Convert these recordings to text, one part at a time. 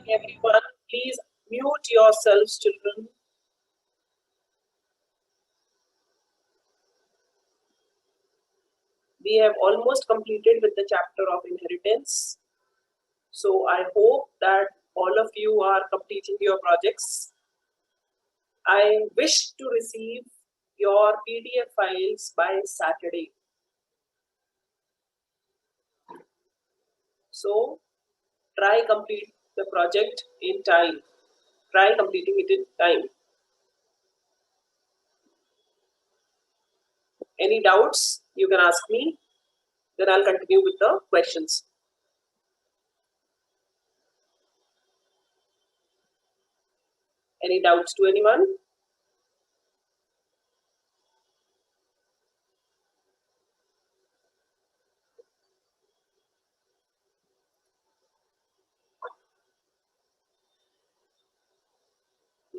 Everyone, please mute yourselves, children. We have almost completed with the chapter of inheritance. So I hope that all of you are completing your projects. I wish to receive your PDF files by Saturday. So try complete the project in time. Try completing it in time. Any doubts, you can ask me. Then I'll continue with the questions. Any doubts to anyone?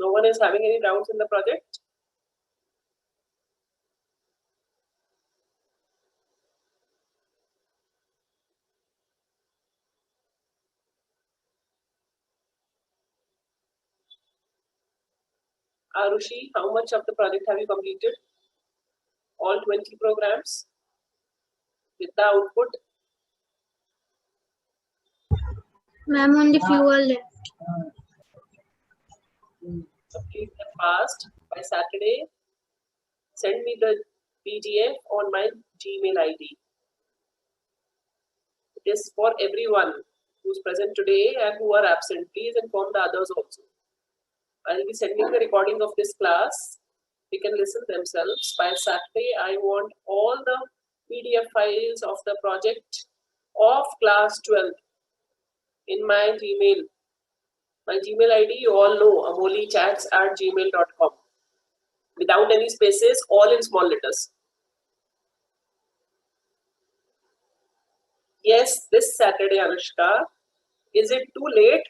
No one is having any doubts in the project? Arushi, how much of the project have you completed? All 20 programs with the output? Ma'am, only few are left. Complete them fast by Saturday. Send me the PDF on my Gmail ID. It is for everyone who's present today and who are absent. Please inform the others also. I'll be sending the recording of this class. They can listen themselves. By Saturday, I want all the PDF files of the project of class 12 in my Gmail. My Gmail ID, you all know, amolichats@gmail.com. Without any spaces, all in small letters. Yes, this Saturday, Anushka. Is it too late?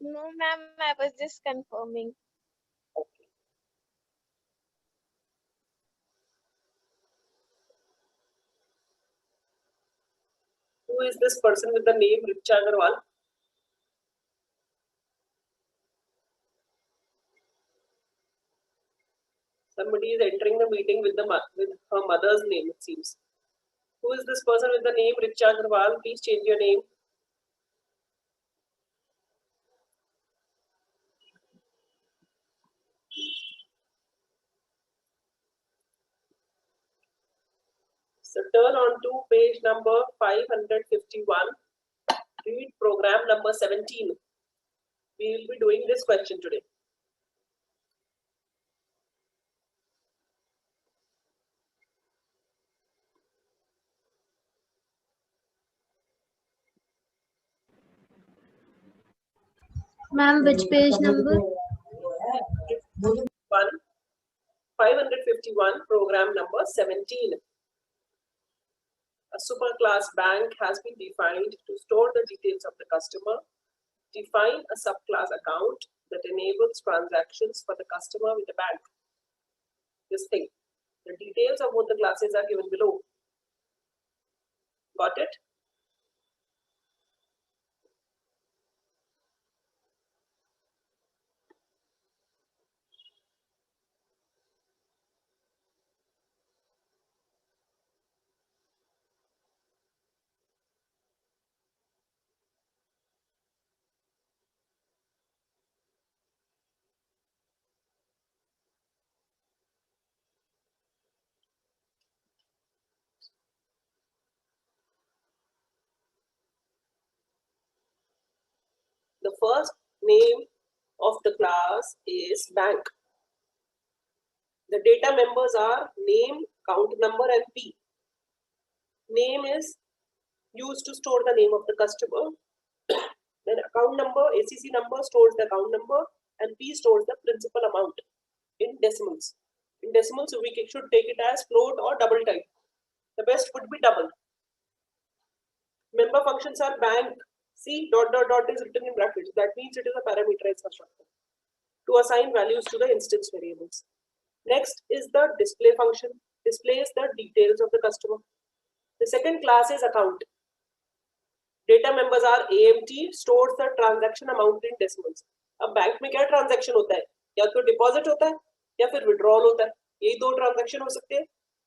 No, ma'am, I was just confirming. Okay. Who is this person with the name Richa Agarwal? Somebody is entering the meeting with her mother's name, it seems. Who is this person with the name Richa Agarwal? Please change your name. So turn on to page number 551. Read program number 17. We will be doing this question today. Ma'am, which page number? 551, program number 17. A superclass bank has been defined to store the details of the customer. Define a subclass account that enables transactions for the customer with the bank. This thing. The details of both the classes are given below. Got it? The first name of the class is bank. The data members are name, count number, and P. Name is used to store the name of the customer. Then account number, ACC number stores the account number, and P stores the principal amount in decimals. In decimals, we should take it as float or double type. The best would be double. Member functions are bank. See, dot dot dot is written in brackets. That means it is a parameterized constructor to assign values to the instance variables. Next is the display function. Displays the details of the customer. The second class is account. Data members are AMT, stores the transaction amount in decimals. अब bank में क्या transaction होता है, या तो deposit होता है या फिर विड्रॉल होता है, यही दो ट्रांजैक्शन हो सकते हैं.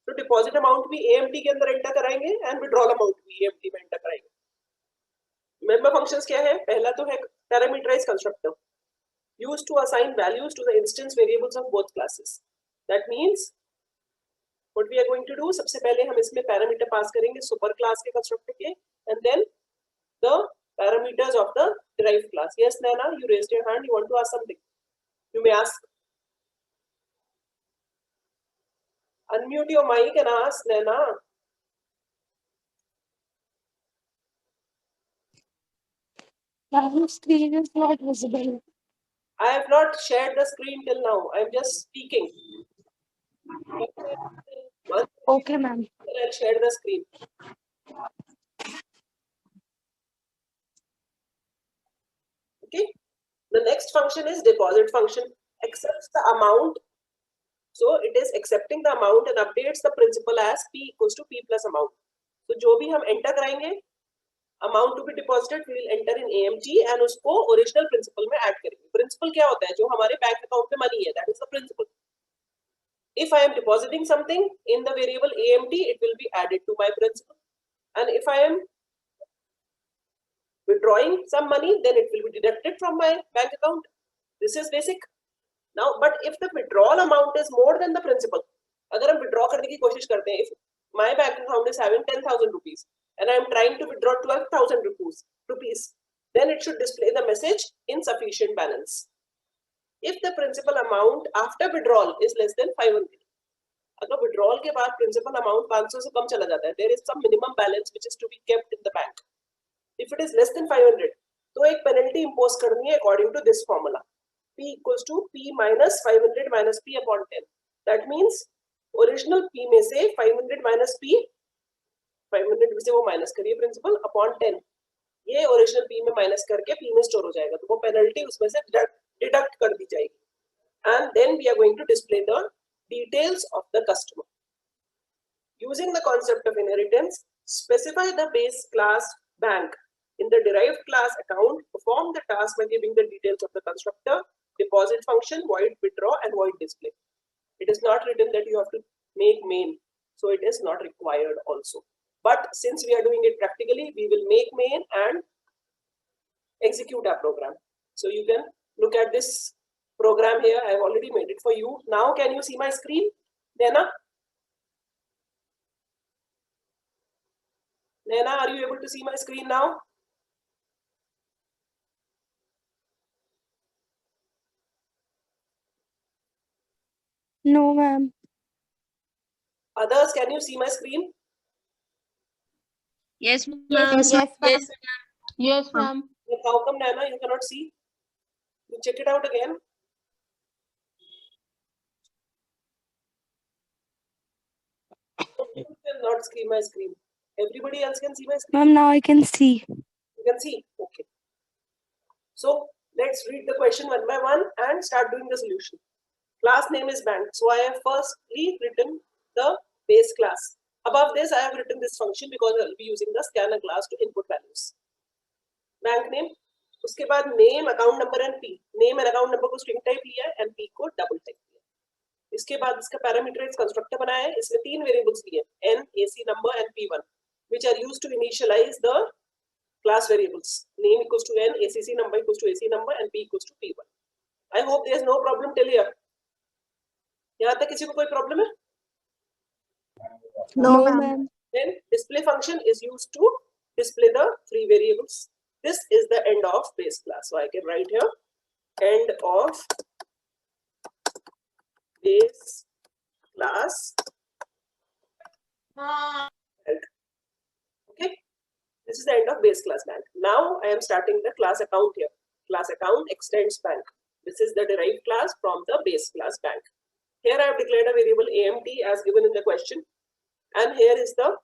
तो डिपॉजिट अमाउंट भी AMT के अंदर एंटर कराएंगे एंड विड्रॉल अमाउंट भी AMT में एंटर कराएंगे. मेंबर फंक्शंस क्या है, पहला तो है parameterise constructor used to assign values to the instance variables of both classes. That means what we are going to do, सबसे पहले हम इसमें पैरामीटर पास करेंगे सुपर क्लास के कंस्ट्रक्टर के and then the parameters of the derived class. Yes, Naina, you raised your hand, you want to ask something. You may ask. Unmute your mic and ask, Naina. My screen is not visible. I have not shared the screen till now. I am just speaking. Okay, ma'am. I'll share the screen. Okay. The next function is deposit function. Accepts the amount. So it is accepting the amount and updates the principal as P equals to P plus amount. So जो भी हम enter कराएंगे, amount to be deposited we will enter in AMT and उसको original principal में add करेंगे. Principal क्या होता है, जो हमारे bank account में money है, that is the principal. If I am depositing something in the variable AMT, it will be added to my principal. And if I am withdrawing some money, then it will be deducted from my bank account. This is basic. Now, but if the withdrawal amount is more than the principal, अगर हम withdraw करने की कोशिश करते हैं, if my bank account is having 10,000 rupees and I am trying to withdraw 12,000 rupees, then it should display the message insufficient balance. If the principal amount after withdrawal is less than 500, अगर withdrawal के बाद principal amount 500 से कम चला जाता है, there is some minimum balance which is to be kept in the bank. If it is less than 500, तो एक penalty impose करनी है according to this formula. P equals to P minus 500 minus P upon 10. That means original P में से 500 minus P, 500 में से वो minus करिए principal upon 10. ये original P में minus करके P में store हो जाएगा, तो वो penalty उसमें से deduct कर दी जाएगी. And then we are going to display the details of the customer. Using the concept of inheritance, specify the base class bank in the derived class account, perform the task by giving the details of the constructor, deposit function, void withdraw, and void display. It is not written that you have to make main, so it is not required also. But since we are doing it practically, we will make main and execute our program. So you can look at this program here. I have already made it for you. Now, can you see my screen, Naina? Naina, are you able to see my screen now? No, ma'am. Others, can you see my screen? Yes, ma'am. Yes, Yes. Yes, ma'am. How come, Naina, you cannot see? You check it out again. You cannot see my screen. Everybody else can see my screen. Ma'am, now I can see. You can see. Okay. So let's read the question one by one and start doing the solution. Class name is bank. So I have firstly written the base class. Above this, I have written this function because I will be using the scanner class to input values. Bank name. उसके बाद name, account number and P. Name and account number को string type लिया है and P को double type लिया. इसके बाद इसका parameterized constructor बनाया है. इसमें तीन variables लिए N, AC number and P1, which are used to initialize the class variables. Name equals to N, ACC number equals to AC number and P equals to P1. I hope there is no problem till here. यहाँ तक किसी को कोई problem है? No, ma'am. Then display function is used to display the three variables. This is the end of base class. So I can write here end of base class. Okay. This is the end of base class bank. Now I am starting the class account here. Class account extends bank. This is the derived class from the base class bank. Here I have declared a variable AMT as given in the question. And here is the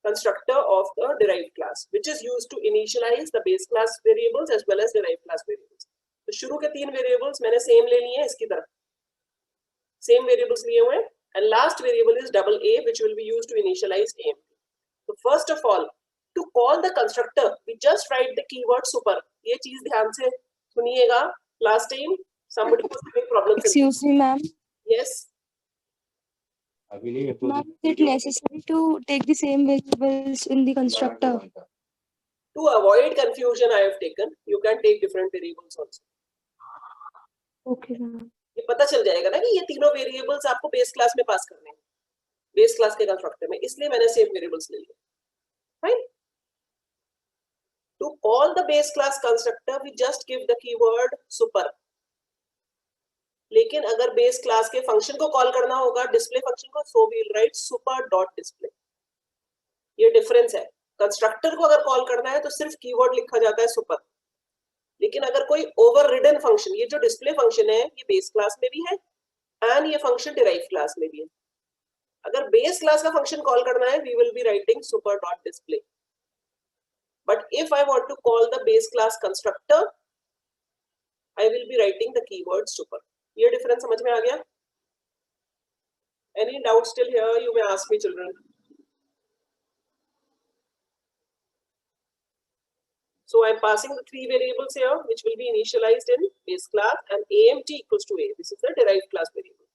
constructor of the derived class, which is used to initialize the base class variables as well as derived class variables. तो शुरू के तीन variables मैंने same ले लिए हैं इसकी तरह. Same variables लिए हुए हैं. And last variable is double A, which will be used to initialize AMT. So first of all to call the constructor we just write the keyword super. ये चीज ध्यान से सुनिएगा. Last time somebody was having problems. Excuse me, ma'am. Yes. Ma'am, is it necessary to take the same variables in the constructor? To avoid confusion, I have taken. You can take different variables also. Okay, ma'am. ये पता चल जाएगा ना कि ये तीनों variables आपको base class में पास करने हैं, बेस क्लास के कंस्ट्रक्टर में, इसलिए मैंने सेम वेरिएबल्स ले लिए. Fine. To call the base class constructor we just give the keyword super. लेकिन अगर बेस क्लास के फंक्शन को कॉल करना होगा, डिस्प्ले फंक्शन को, so we will write super dot display. ये डिफरेंस है. कंस्ट्रक्टर को अगर कॉल करना है तो सिर्फ कीवर्ड लिखा जाता है सुपर. लेकिन अगर कोई ओवर रिडन फंक्शन, ये जो डिस्प्ले फंक्शन है ये बेस क्लास में भी है एंड ये फंक्शन डिराइव क्लास में भी है. अगर बेस क्लास का फंक्शन कॉल करना है we will be writing super dot display. But if I want to call the base class constructor I will be writing the keyword super. ये difference समझ में आ गया? Any doubt still here? You may ask me children. So I'm passing the three variables here, which will be initialized in base class, and AMT equals to A. This is the derived class variable.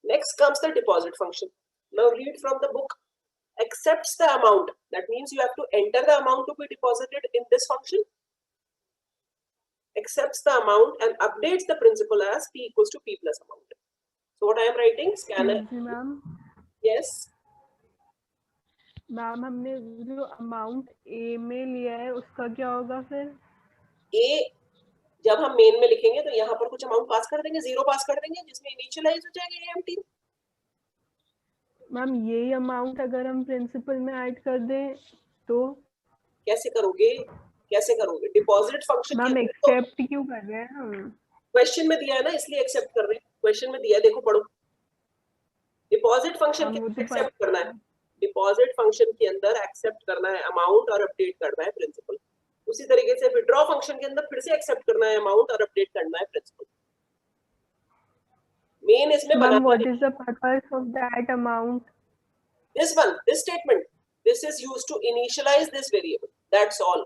Next comes the deposit function. Now read from the book. Accepts the amount. That means you have to enter the amount to be deposited in this function. Accepts the amount and updates the principal as P equals to P plus amount. So what I am writing? Scanner. Ma'am Yes. Ma'am हमने जो amount ए में लिया है उसका क्या होगा फिर? A जब हम मेन में लिखेंगे तो यहाँ पर कुछ अमाउंट पास कर देंगे, 0 पास कर देंगे, जिसमें इनिशियलाइज हो जाएगा AMT. मैम यही अमाउंट अगर हम प्रिंसिपल में ऐड कर दें तो कैसे करोगे? कैसे करोगे? डिपॉजिट फंक्शन मैम एक्सेप्ट क्यों कर रहे हैं हम? क्वेश्चन में दिया है ना, इसलिए एक्सेप्ट कर रहे हैं. क्वेश्चन में दिया है, देखो पढ़ो. डिपॉजिट फंक्शन के अंदर एक्सेप्ट करना है. डिपॉजिट फंक्शन के अंदर एक्सेप्ट करना है अमाउंट और अपडेट करना है प्रिंसिपल. उसी तरीके से विड्रॉ फंक्शन के अंदर फिर से एक्सेप्ट करना है अमाउंट और अपडेट करना है प्रिंसिपल. मेन इसमें मैम बनाना व्हाट है. Is the purpose of that amount? This one, this statement, this is used to initialize this variable. That's all.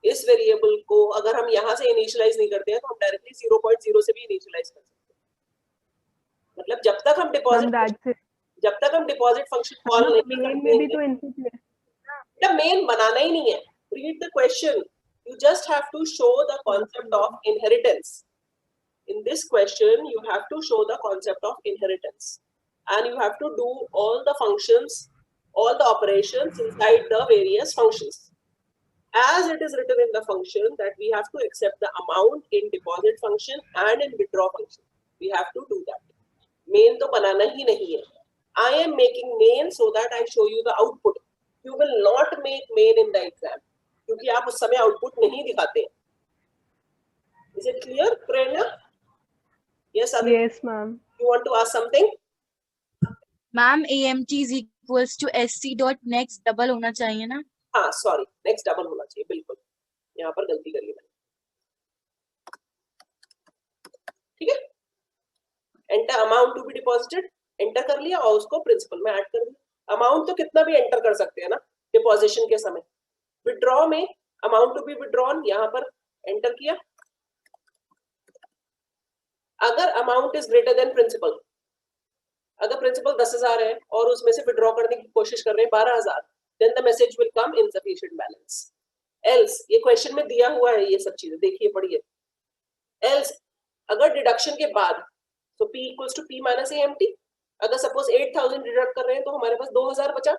इस वेरिएबल को अगर हम यहाँ से इनिशियलाइज नहीं करते हैं तो हम डायरेक्टली 0.0 से भी इनिशियलाइज कर सकते हैं. मतलब जब तक हम डिपॉजिट फंक्शन कॉल नहीं करते भी तो इनपुट ले. the main बनाना ही नहीं है. Read the question. You just have to show the concept of inheritance. In this question, you have to show the concept of inheritance, and you have to do all the functions, all the operations inside the various functions. As it is written in the function that we have to accept the amount in deposit function and in withdraw function. We have to do that. Main तो बनाना ही नहीं है. I am making main so that I show you the output. You will not make main in the exam क्योंकि आप उस समय output नहीं दिखाते हैं. Is it clear, Prerna? Yes, Aditi. Yes, ma'am. You want to ask something? Ma'am AMT is equals to SC dot next double होना चाहिए ना? हाँ, सॉरी, नेक्स्ट डबल होना चाहिए. बिल्कुल, यहाँ पर गलती करी मैंने. ठीक है. Enter amount to be deposited, enter कर लिया और उसको प्रिंसिपल में ऐड कर दिया. अमाउंट तो कितना भी एंटर कर सकते हैं ना डिपॉजिशन के समय. विड्रॉ में अमाउंट टू बी विड्रॉन यहाँ पर एंटर किया. अगर amount is greater than principal, अगर प्रिंसिपल 10,000 है और उसमें से विड्रॉ करने की कोशिश कर रहे हैं 12,000, then the message will come insufficient balance. Else, ये क्वेश्चन में दिया हुआ है ये सब चीजें, देखिए पढ़िए. Else, अगर डिडक्शन के बाद, so P equals to P minus AMT. अगर सपोज 8,000 डिडक्ट कर रहे हैं तो हमारे पास 2,000 बचा.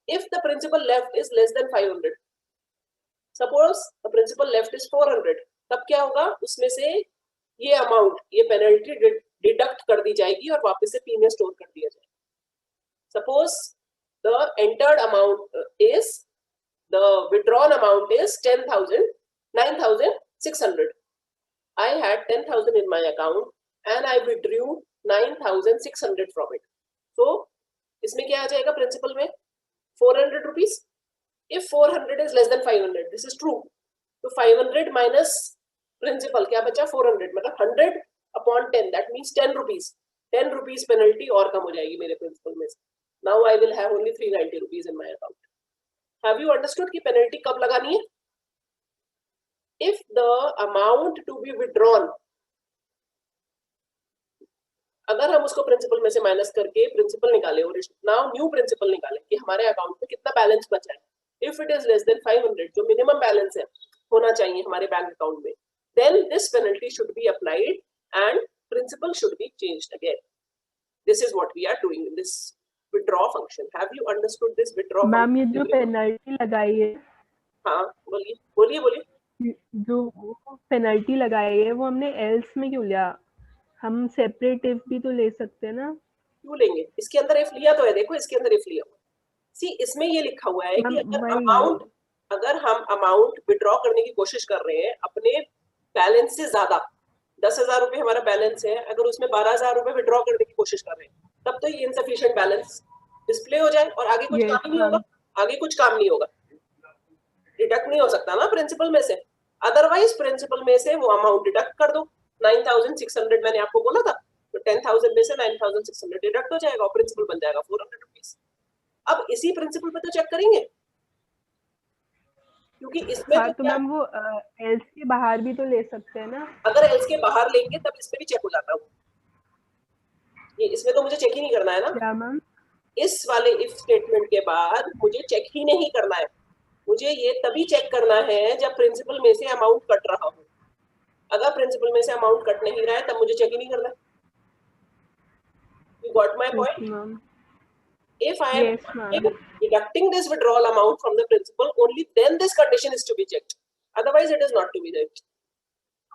If the principal left is less than 500, suppose the principal left is 400, तब क्या होगा? उसमें से ये अमाउंट, ये पेनल्टी डिडक्ट कर दी जाएगी और वापस से P में स्टोर कर दिया जाएगा. Suppose the entered amount is, the withdrawn amount is 9,600. I had 10,000 in my account and I withdrew 9,600 from it. So, इसमें क्या आ जाएगा प्रिंसिपल में? 400 rupees. If 400 is less than 500, this is true. तो 500 minus principal क्या बचा? 400. मतलब 100 upon 10, that means 10 rupees. 10 rupees penalty और कम हो जाएगी मेरे प्रिंसिपल में से. Now I will have only 390 rupees in my account. Have you understood कि पेनल्टी कब लगानी है? If the amount to be withdrawn, अगर हम उसको प्रिंसिपल में से माइनस करके प्रिंसिपल निकाले और नाउ न्यू प्रिंसिपल निकाले कि हमारे अकाउंट में कितना बैलेंस बचा है, if it is less than 500, जो मिनिमम बैलेंस है होना चाहिए हमारे बैंक अकाउंट में, then this penalty should be applied and principal should be changed again. This is what we are doing in this withdraw function. Have you understood this withdraw ma'am ये function? जो penalty लगाई है, हाँ बोलिए बोलिए बोलिए। जो पेनल्टी लगाई है वो हमने एल्स में क्यों लिया? हम सेपरेट इफ भी तो ले सकते हैं ना। क्यों लेंगे? इसके अंदर इफ लिया तो है, देखो इसके अंदर इफ लिया हुआ। सी इसमें ये लिखा हुआ है कि अगर हम अमाउंट विड्रॉ करने की कोशिश कर रहे हैं अपने बैलेंस से ज्यादा, 10,000 रुपए हमारा बैलेंस है, अगर उसमें 12,000 रुपए विड्रॉ करने की कोशिश कर रहे हैं, तब तो ये इनसफिशिएंट बैलेंस डिस्प्ले हो जाए और आगे कुछ काम ही नहीं होगा, आगे कुछ काम नहीं होगा, डिडक्ट नहीं हो सकता ना प्रिंसिपल में से। अदरवाइज प्रिंसिपल में से वो अमाउंट डिडक्ट कर दो, 9,600 मैंने आपको बोला था, तो 10,000 में से 9,600 डिडक्ट हो जाएगा और प्रिंसिपल बन जाएगा 400 रुपीज। अब इसी प्रिंसिपल पे तो चेक करेंगे, क्योंकि इसमें हाँ, तो मैम वो एल्स के बाहर भी तो ले सकते हैं ना। अगर एल्स के बाहर लेंगे तब इसमें भी चेक हो जाता है, ये इसमें तो मुझे चेक ही नहीं करना है ना। क्या मैम? इस वाले इफ स्टेटमेंट के बाद मुझे चेक ही नहीं करना है, मुझे ये तभी चेक करना है जब प्रिंसिपल में से अमाउंट कट रहा हो। अगर प्रिंसिपल में से अमाउंट कट नहीं रहा है तब मुझे चेक ही नहीं करना है। You got my point? If I am deducting this withdrawal amount from the principal, only then this condition is to be checked. Otherwise, it is not to be checked.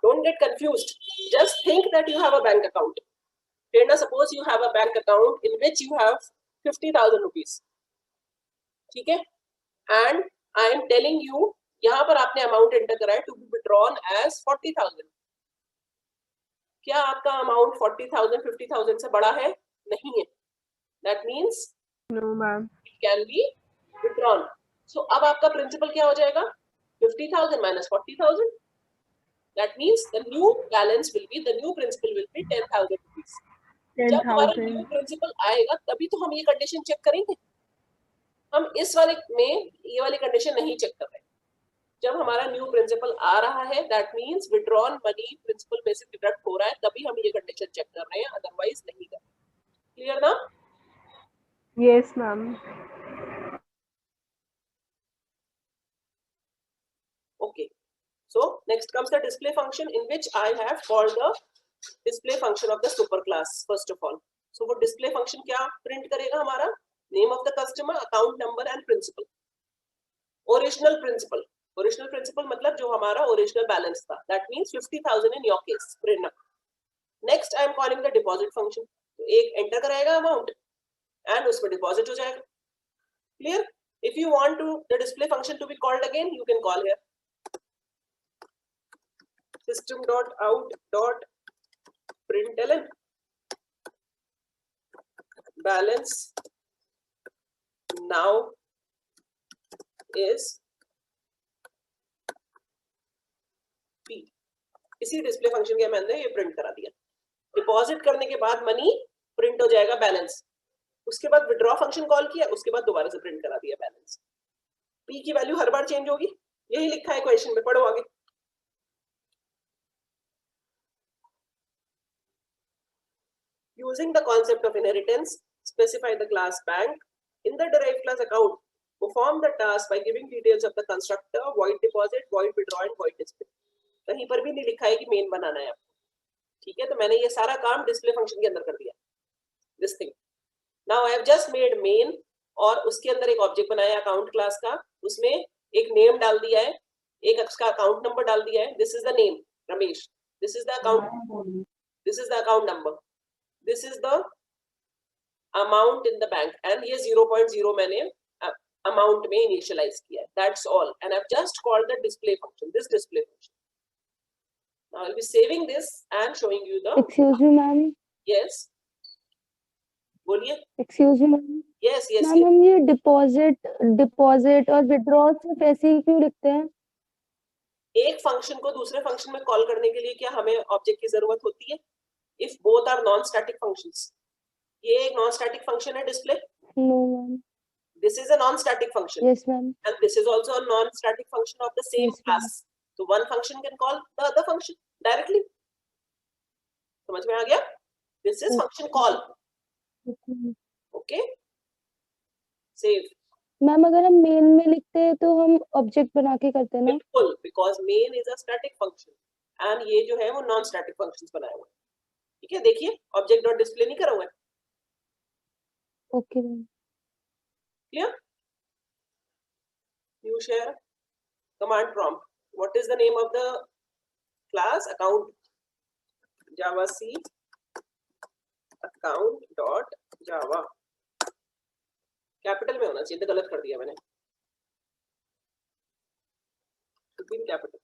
Don't get confused. Just think that you have a bank account. Now, suppose you have a bank account in which you have 50,000 rupees. ठीक है? And I am telling you, यहाँ पर आपने amount enter करा है to be withdrawn as 40,000. क्या आपका amount 40,000, 50,000 से बड़ा है? नहीं है. That means no ma'am, it can be withdrawn. So अब आपका principal क्या हो जाएगा? 50,000 minus 40,000. That means the new balance will be, the new principal will be 10,000 rupees. जब हमारा न्यू प्रिंसिपल आएगा तभी तो हम ये कंडीशन चेक करेंगे। हम इस वाले में ये वाली कंडीशन नहीं चेक कर रहे। जब हमारा न्यू प्रिंसिपल आ रहा है, that means withdrawn money principal में से डिडक्ट हो रहा है, तभी हम ये कंडीशन चेक कर रहे हैं, अदरवाइज नहीं कर रहे। क्लियर ना? Yes ma'am. Okay. So next comes the display function, in which I have called the display function of the superclass first of all. So वो display function क्या print करेगा हमारा? Name of the customer, account number and principal. Original principal. Original principal मतलब जो हमारा original balance था. That means 50,000 in your case. Print up. Next I am calling the deposit function. तो एक enter कराएगा amount and उसमें deposit हो जाएगा. Clear? If you want to the display function to be called again, you can call here. System.out.println balance now is P. इसी display function के मैंने ये प्रिंट करा दिया। डिपॉजिट करने के बाद मनी प्रिंट हो जाएगा बैलेंस, उसके बाद विड्रॉ फंक्शन कॉल किया, उसके बाद दोबारा से प्रिंट करा दिया बैलेंस। P की वैल्यू हर बार चेंज होगी, यही लिखा है क्वेश्चन में, पढ़ो आगे। Using the concept of inheritance, specify the class bank. In the derived class account, perform the task by giving details of the constructor, void deposit, void withdraw and void display. कहीं पर भी नहीं लिखा है कि मेन बनाना है आपको, ठीक है? तो मैंने ये सारा काम डिस्प्ले फंक्शन के अंदर कर दिया। This thing. Now I have just made main और उसके अंदर एक ऑब्जेक्ट बनाया अकाउंट क्लास का, उसमें एक नेम डाल दिया है, एक उसका अकाउंट नंबर डाल दिया है। This is the name Ramesh, this is the account, this is the account number, this is the amount in the bank and ये 0.0 मैंने amount में initialize किया है। That's all, and I've just called the display function, this display function. Now I'll be saving this and showing you the. Excuse me ma'am. Yes. बोलिए। Excuse me ma'am. Yes, yes. Ma'am हम ये deposit और withdraw सिर्फ ऐसे ही क्यों लिखते हैं? एक फंक्शन को दूसरे फंक्शन में कॉल करने के लिए क्या हमें ऑब्जेक्ट की जरूरत होती है? If both are non-static functions. ये एक non-static function है display. No ma'am. This is a non-static function. Yes, ma'am. And this is also a non-static function of the same Yes, ma'am. class. So one function can call the other function directly. समझ में आ गया? This is function call. Okay? Save. Ma'am अगर हम main में लिखते हैं तो हम ऑब्जेक्ट बना के करते हैं ना? बिल्कुल, because main is a static function and ये जो है वो non-static functions बनाए हुए हैं. ठीक है, देखिए object dot display नहीं करा हुआ है. Okay ma'am. Clear? You share command prompt. What is the name of the class? Account Java C account dot Java. Capital में होना चाहिए, तो गलत कर दिया मैंने. Capital.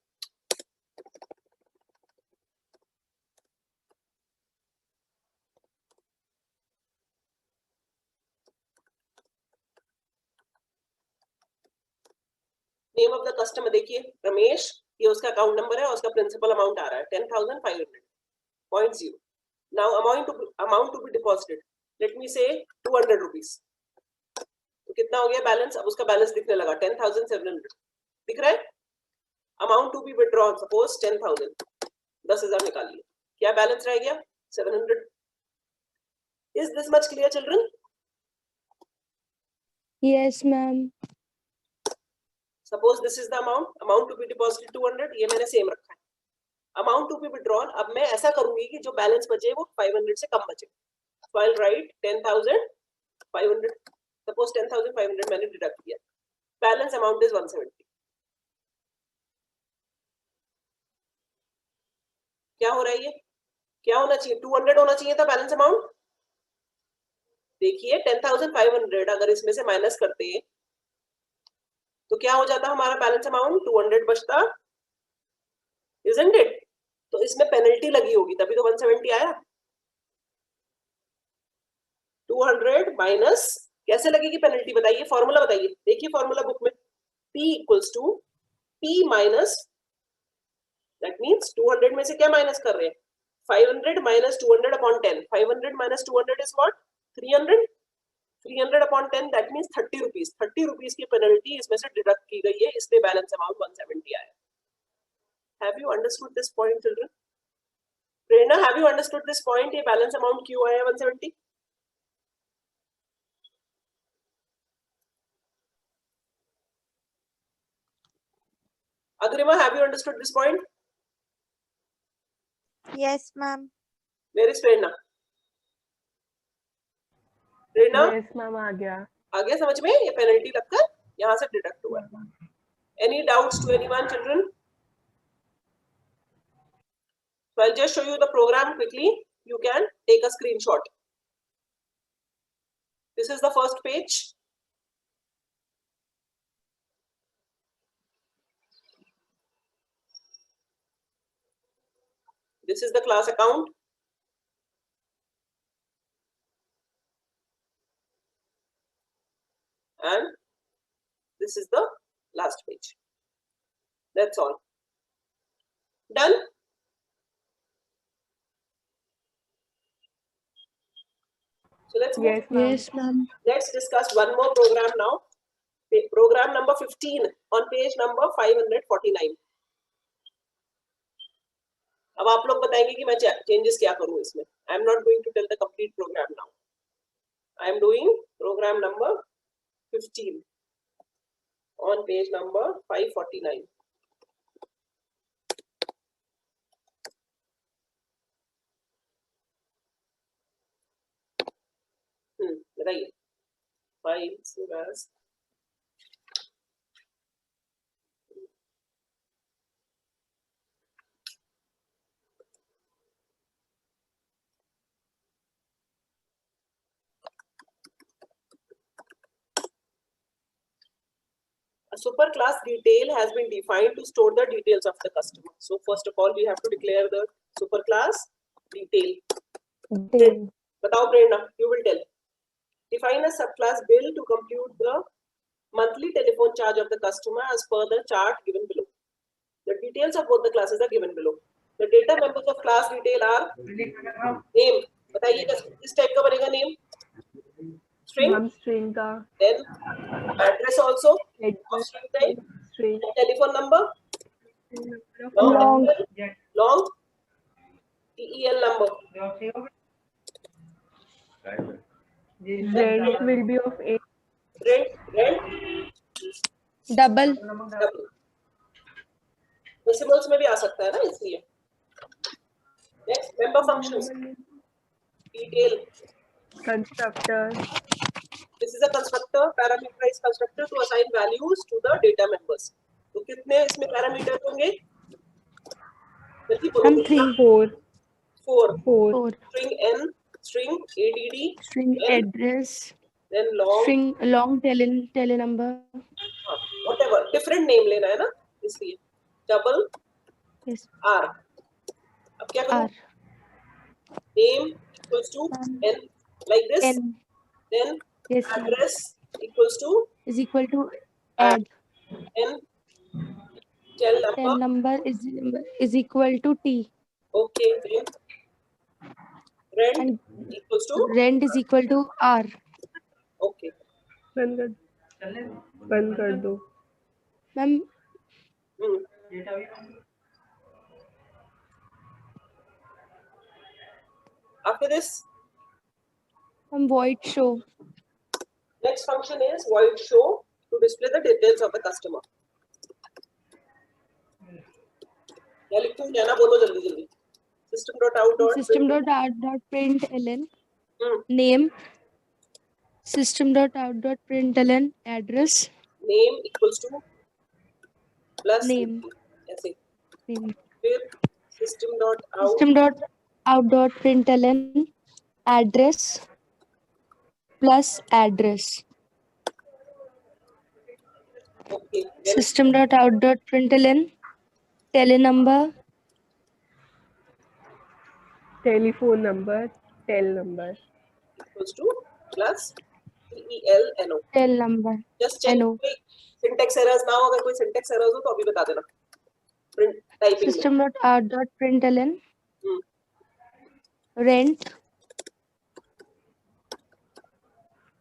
Name of the customer देखिए रमेश, ये उसका अकाउंट नंबर है और उसका प्रिंसिपल अमाउंट आ रहा है 10,500.0. Now amount to be deposited, let me say 200 rupees. तो कितना हो गया बैलेंस? अब उसका बैलेंस दिखने लगा 10,700 दिख रहा है. Amount to be withdrawn suppose 10,000, 10,000 निकाल लिया. क्या बैलेंस रह गया? 700. Is this much clear children? Yes ma'am. Suppose this is the amount to be deposited 200, ये मैंने सेम रखा है. अमाउंट टू बी विथड्रॉन, अब मैं ऐसा करूंगी कि जो बैलेंस बचे वो 500 से कम बचे. सो आई विल राइट 10,500. सपोज 10,500 मैंने डिडक्ट किया. Balance amount is 170. क्या हो रहा है ये? क्या होना चाहिए? 200 होना चाहिए था बैलेंस अमाउंट. देखिए 10,500 अगर इसमें से माइनस करते हैं तो क्या हो जाता हमारा बैलेंस अमाउंट? 200 बचता, isn't it? तो इसमें पेनल्टी लगी होगी तभी तो 170 आया. 200 माइनस कैसे लगेगी पेनल्टी बताइए? फॉर्मूला बताइए. देखिए फॉर्मूला बुक में P equals to P minus, that means 200 में से क्या माइनस कर रहे हैं? 500 minus 200 upon 10. 500 minus 200 is what? 300. 300 upon 10 that means 30 rupees. 30 rupees की पेनल्टी इसमें से डिडक्ट की गई है, इसलिए बैलेंस अमाउंट 170 आया. Have you understood this point children? Prerna, have you understood this point? ये बैलेंस अमाउंट क्यों आया 170? Agrima, have you understood this point? Yes, ma'am. Where is Prerna? Prerna? Yes ma'am आ गया. आ गया समझ में? ये पेनल्टी लगकर यहाँ से डिडक्ट हुआ. Any doubts to anyone, children? So I'll just show you the program quickly. You can take a screenshot. This is the first page. This is the class account. And this is the last page. That's all. Done? So let's move. Yes ma'am. Yes ma'am. Let's discuss one more program now. Program number 15 on page number 549. अब आप लोग बताएंगे कि मैं changes क्या करूं इसमें. I am not going to tell the complete program now. I am doing program number 15 on page number 549. बताइए. 5 as a superclass detail has been defined to store the details of the customer. So first of all, we have to declare the superclass detail. Then Batao Prerna, you will tell. Define a subclass bill to compute the monthly telephone charge of the customer as per the chart given below. The details of both the classes are given below. The data members of class detail are name. बताइए किस type का बनेगा name? string, ma'am string का then address also of address string type, string and telephone number, Long. long TEL number. rent will be of 8 Rent Double. double. Decimals में भी आ सकता है ना, इसलिए. Next, member functions. Detail. constructor This is a constructor, parameterized constructor to assign values to the data members. तो कितने इसमें parameter होंगे? जल्दी बोलो. हम 3. 4 Four. 4. String n, string add, String n, address. then long, String long tele number. whatever. Different name लेना है ना, इसलिए. Double Yes. R. अब क्या करूँ? R. Name equals to n, like this. N. Then Yes. Ma'am. address equals to Is equal to add. n. Tell Tel number. number is equal to T. Okay. Then rent And equals to rent is equal to R. okay. बंद कर दो Ma'am, Hmm. After this, void show. next function is void show to display the details of the customer. क्या लिखूं? क्या ना बोलो जल्दी जल्दी. System.out.println. Name. System.out.println. Address. name equals to plus Name. ऐसे. Name. फिर system dot out System.out.println. Address plus address. okay. Then System.out.println. Tele number. telephone number tel number equals to plus TELNO. Tel number. Just check NO. कोई syntax errors ना हो. अगर कोई syntax errors हो तो अभी बता देना. Print typing में. System.out.println. Rent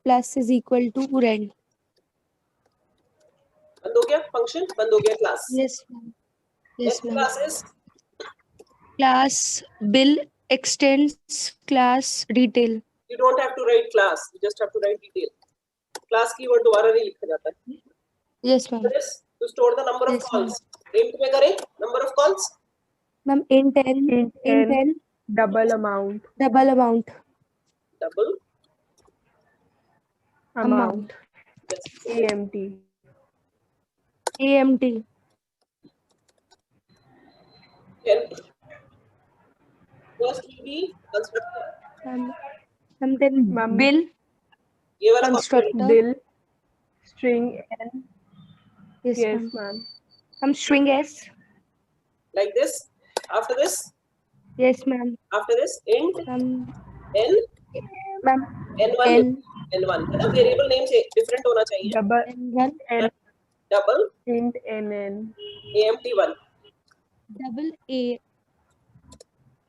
plus is equal to rent. बंद हो गया function, बंद हो गया class. Yes, ma'am. Yes, Next ma'am. class is Class bill extends class detail. you don't have to write class, you just have to write detail. Class keyword दोबारा नहीं लिखा जाता है. Yes, ma'am. This to store the number of Yes, calls. int में करें number of calls. Ma'am, int n, double amount double amount. Double Amount. yes. amt AMT. Then first will be constructor. And then Ma'am. bill ये वाला constructor. bill string n Yes, yes ma'am. ma'am String S. like this. After this, Yes, ma'am. after this int n Ma'am. n1 N. n1 है ना. Variable name से different होना चाहिए. double N1. n Double int nn amt1. Double A.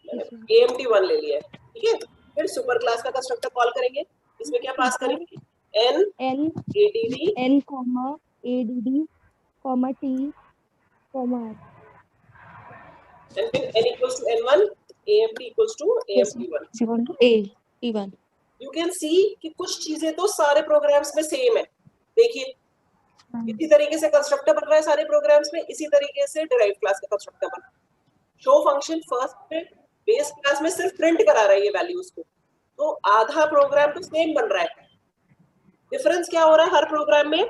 amt1 ले लिया है. ठीक है. फिर सुपर क्लास का कंस्ट्रक्टर कॉल करेंगे. इसमें क्या पास करेंगे? n N. add N comma ADD comma T comma R. and फिर n equals to n1 amt equals to Yes, amt1. is equal to A. T1. You can see कि कुछ चीजें तो सारे प्रोग्राम्स में सेम है. देखिए इसी तरीके से कंस्ट्रक्टर बन रहा है सारे प्रोग्राम्स में. इसी तरीके से डिराइव्ड क्लास का कंस्ट्रक्टर बन रहा है. शो फंक्शन फर्स्ट पे बेस क्लास में सिर्फ प्रिंट करा रहा है ये वैल्यूज को. तो आधा प्रोग्राम तो सेम बन रहा है. डिफरेंस क्या हो रहा है हर प्रोग्राम में?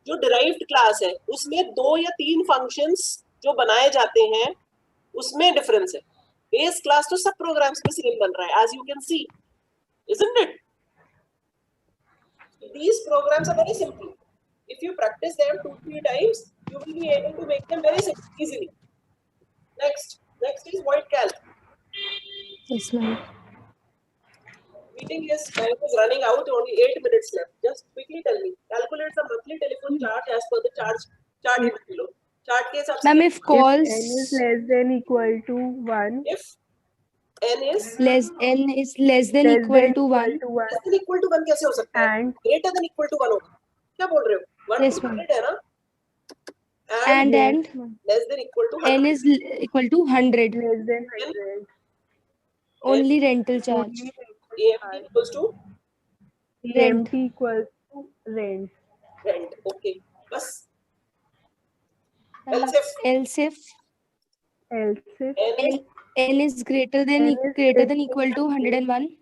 जो डिराइव्ड क्लास है उसमें 2 या 3 फंक्शंस जो बनाए जाते हैं उसमें डिफरेंस है. बेस क्लास तो सब प्रोग्राम्स में सेम बन रहा है. As you can see, isn't it? These programs are very simple. If you practice them 2-3 times, you will be able to make them very easily. Next is void calc. Yes, ma'am. Meeting is time is running out. Only 8 minutes left. Just quickly tell me. Calculate the monthly telephone charge as per the chart below. Chart के हिसाब से. Ma'am, if calls n is less than equal to 1 If n is less than equal to 1 less than equal to 1 कैसे हो सकता है? and Greater than equal to 1 होगा. क्या बोल रहे हो? 1 Yes, to ma'am. 100 है ना? and less than equal to 100. n is equal to 100. less than 100. Only rental charge. AMT equals to Rent. EMT equals to rent. rent. Okay. बस. And else if else if Else if n is n is greater than N is greater than greater equal to 101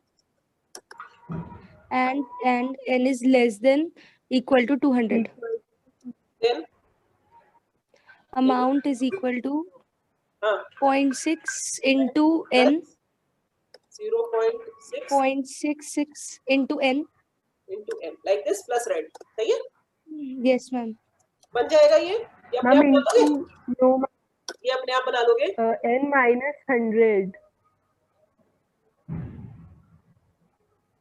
and n is less than equal to 200. then Amount is equal to हाँ 0.6 into n 0.6 0.66 into n. into n like this plus rent. सही है? Yes, ma'am. बन जाएगा ये? ये अपने ma'am आप बना लोगे? into no ये अपने आप बना लोगे? n minus 100.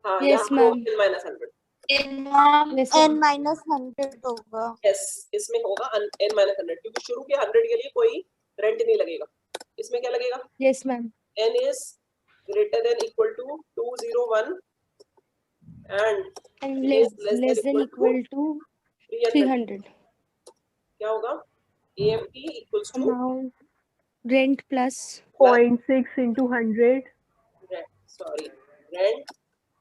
हाँ Yes, यहाँ ma'am. n minus 100. Yes, n ma'am. minus 100 होगा. yes इसमें होगा n minus 100 क्योंकि शुरू के 100 के लिए कोई रेंट नहीं लगेगा. इसमें क्या लगेगा? Yes, ma'am. n is greater than equal to 201 and And n is less than equal to 300. 300. क्या होगा? AMT equals to Amount rent plus 0.6 into 100. rent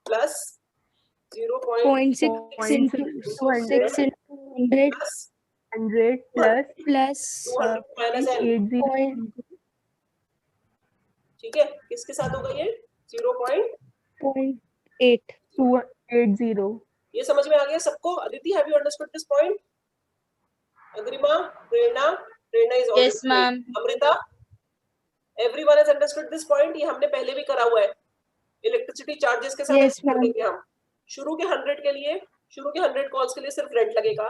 plus 0.6 into 0.6 6 into 100 plus 100 plus plus 200 minus n. 80 point ठीक है? किसके साथ होगा ये? 0.8. 280. ये समझ में आ गया सबको? Aditi, have you understood this point? Agrima, Prerna is already Yes, ma'am. Amrita, everyone has understood this point. ये हमने पहले भी करा हुआ है. इलेक्ट्रिसिटी चार्जेस के साथ Yes, ऐसे कर ma'am. देंगे हम. शुरू के 100 के लिए, शुरू के 100 कॉल्स के लिए सिर्फ रेंट लगेगा.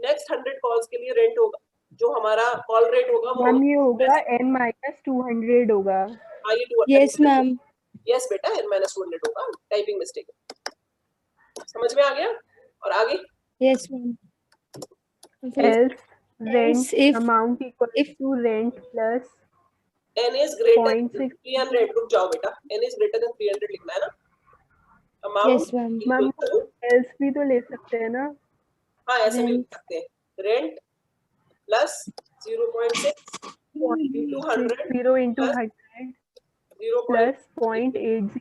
नेक्स्ट 100 कॉल्स के लिए रेंट होगा. जो हमारा कॉल रेट होगा वो मैम ये होगा n minus 200 होगा. हाँ, ये 200 Yes, ma'am. यस बेटा n minus 200 होगा. Typing mistake. समझ में आ गया? और आगे Yes, ma'am. Else rent Else if amount equal to rent plus n is greater than 0.6. 300. रुक जाओ बेटा. n is greater than 300 लिखना है ना. Amount Yes, ma'am. Ma'am equal to else भी तो ले सकते हैं ना. हाँ ऐसे भी लिख Rent. सकते हैं. Rent plus 0.6 into 100 0 into plus 100 0.200 plus 0.80 into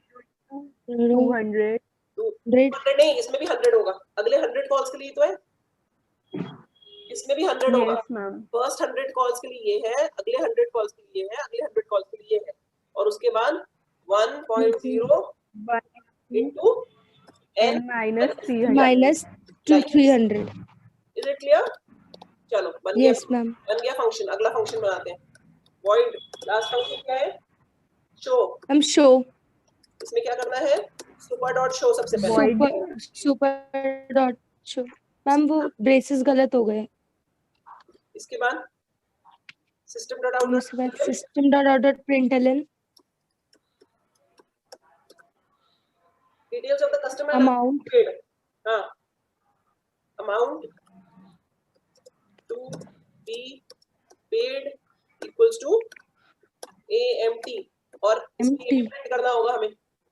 200. 100. नहीं, इसमें भी 100 होगा. अगले 100 कॉल्स के लिए तो है. इसमें भी 100 होगा. Yes, ma'am. फर्स्ट 100 कॉल्स के लिए ये है, अगले 100 कॉल्स के लिए है, अगले 100 कॉल्स के लिए है, और उसके बाद 1.0 into n n minus 300. Minus to 300. Is it clear? चलो बन गया. Yes, ma'am. बन गया फंक्शन. अगला फंक्शन बनाते हैं. void लास्ट फंक्शन क्या है? show. I'm show. इसमें क्या करना है? super dot show सबसे पहले. Void. Super dot show. Ma'am वो ब्रेसेस गलत हो गए. इसके बाद system dot out. उसके बाद system dot out dot println details of the customer amount paid. हाँ. amount to be paid equals to AMT और इसमें MT. print करना होगा हमें.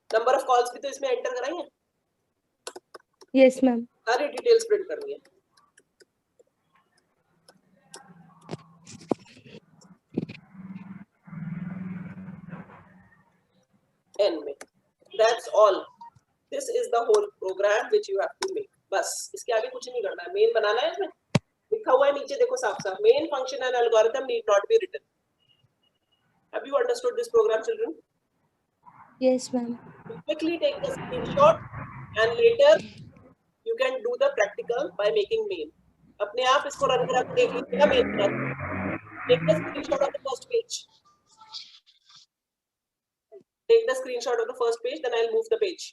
नंबर ऑफ कॉल्स भी तो इसमें एंटर कराएंगे. Yes, ma'am. सारी डिटेल्स प्रिंट करनी है. n में. That's all. This is the whole program which you have to make. बस इसके आगे कुछ नहीं करना है. मेन बनाना है. इसमें लिखा हुआ है नीचे देखो साफ साफ. Main function and algorithm need not be written. Have you understood this program, children? Yes, ma'am. Quickly take the screenshot and later you can do the practical by making main. अपने आप इसको रन करा के देख लीजिएगा main पर. Take the screenshot of the first page. Take the screenshot of the first page, then I'll move the page.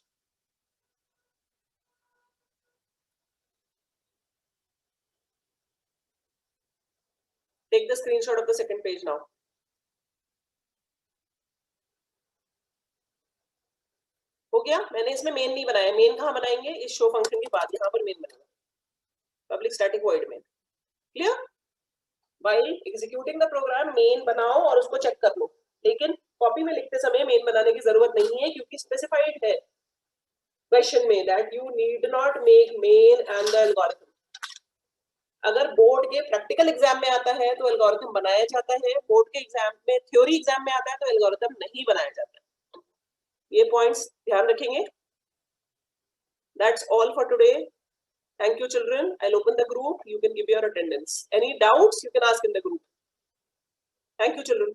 Take the screenshot of the second page now. हो गया? मैंने इसमें मेन नहीं बनाया. मेन कहाँ बनाएंगे? इस शो फंक्शन के बाद यहाँ पर मेन बनेगा. Public static void main. Clear? While executing the program, main बनाओ और उसको चेक कर लो. लेकिन कॉपी में लिखते समय मेन बनाने की जरूरत नहीं है, क्योंकि स्पेसिफाइड है क्वेश्चन में that you need not make main and the algorithm. अगर बोर्ड के प्रैक्टिकल एग्जाम में आता है तो एल्गोरिथम बनाया जाता है, बोर्ड के एग्जाम में, थ्योरी एग्जाम में आता है तो एल्गोरिथम नहीं बनाया जाता है। ये पॉइंट्स ध्यान रखेंगे। That's all for today. Thank you, children. I'll open the group. You can give your attendance. Any doubts you can ask in the group. Thank you, children.